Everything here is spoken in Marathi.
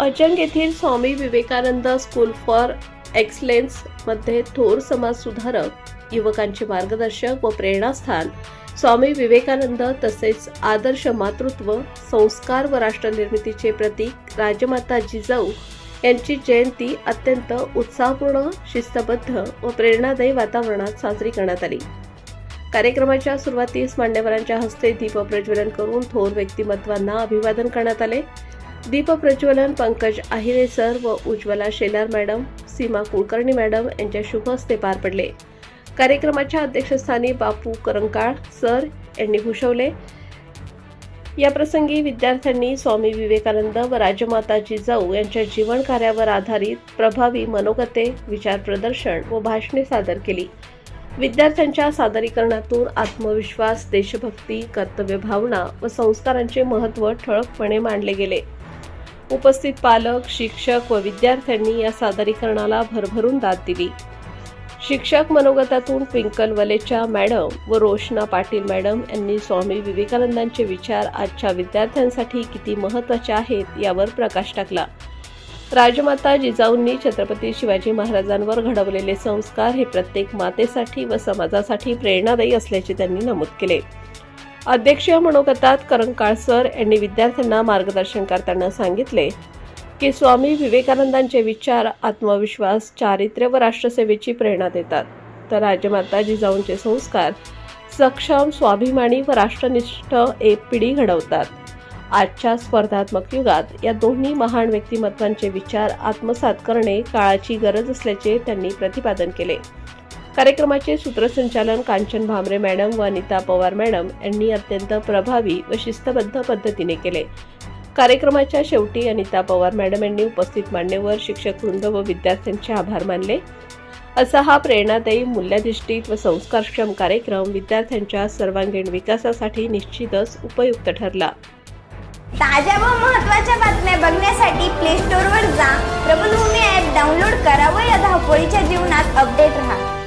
अजंग येथील Swami Vivekananda school for excellence मध्ये थोर समाज सुधारक, युवकांचे मार्गदर्शक व प्रेरणास्थान स्वामी विवेकानंद तसेच आदर्श मातृत्व, संस्कार व राष्ट्रनिर्मितीचे प्रतीक राजमाता जिजाऊ यांची जयंती अत्यंत उत्साहपूर्ण, शिस्तबद्ध व प्रेरणादायी वातावरणात साजरी करण्यात आली। कार्यक्रमाच्या सुरुवातीस मान्यवरांच्या हस्ते दीपप्रज्वलन करून थोर व्यक्तिमत्वांना अभिवादन करण्यात आले। दीपप्रज्वलन पंकज आहिरे सर व उज्ज्वला शेलार मॅडम, सीमा कुलकर्णी मॅडम यांच्या शुभ हस्ते पार पडले। कार्यक्रमाच्या अध्यक्षस्थानी बापू करंकाळ सर यांनी भूषवले। या प्रसंगी विद्यार्थ्यांनी स्वामी विवेकानंद व राजमाता जिजाऊ यांच्या जीवन कार्यावर आधारित प्रभावी मनोगते, विचार प्रदर्शन व भाषणे सादर केली। विद्यार्थ्यांच्या सादरीकरणातून आत्मविश्वास, देशभक्ती, कर्तव्य भावना व संस्कारांचे महत्त्व ठळकपणे मांडले गेले। उपस्थित पालक, शिक्षक व विद्यार्थ्यांनी या सादरीकरणाला भरभरून दाद दिली। शिक्षक मनोगतातून ट्विंकल वलेचा मॅडम व रोशना पाटील मॅडम यांनी स्वामी विवेकानंदांचे विचार आजच्या विद्यार्थ्यांसाठी किती महत्त्वाचे आहेत यावर प्रकाश टाकला। राजमाता जिजाऊंनी छत्रपती शिवाजी महाराजांवर घडवलेले संस्कार हे प्रत्येक मातेसाठी व समाजासाठी प्रेरणादायी असल्याचे त्यांनी नमूद केले। अध्यक्षीय मनोगतात करंकाळ सर यांनी विद्यार्थ्यांना मार्गदर्शन करताना सांगितले की स्वामी विवेकानंदांचे विचार आत्मविश्वास, चारित्र्य व राष्ट्रसेवेची प्रेरणा देतात, तर राजमाता जिजाऊंचे संस्कार सक्षम, स्वाभिमानी व राष्ट्रनिष्ठ एक पिढी घडवतात। आजच्या स्पर्धात्मक युगात या दोन्ही महान व्यक्तिमत्वांचे विचार आत्मसात करणे काळाची गरज असल्याचे त्यांनी प्रतिपादन केले। कार्यक्रमाचे सूत्रसंचालन कांचन भामरे मॅडम व अनिता पवार मॅडम यांनी अत्यंत प्रभावी व शिस्तबद्ध पद्धतीने केले। कार्यक्रमाच्या शेवटी अनिता पवार मॅडम यांनी उपस्थित मान्यवर, शिक्षक वृंद व विद्यार्थ्यांचे आभार मानले। असा हा प्रेरणादायी, मूल्याधिष्ठित व संस्कारक्षम कार्यक्रम विद्यार्थ्यांच्या सर्वांगीण विकासासाठी निश्चितच उपयुक्त ठरला। ताज्या व महत्त्वाच्या बातम्या बघण्यासाठी प्ले स्टोअरवर जा, प्रबलभूमी ॲप डाउनलोड करा व या धावपळीच्या जीवनात अपडेट रहा।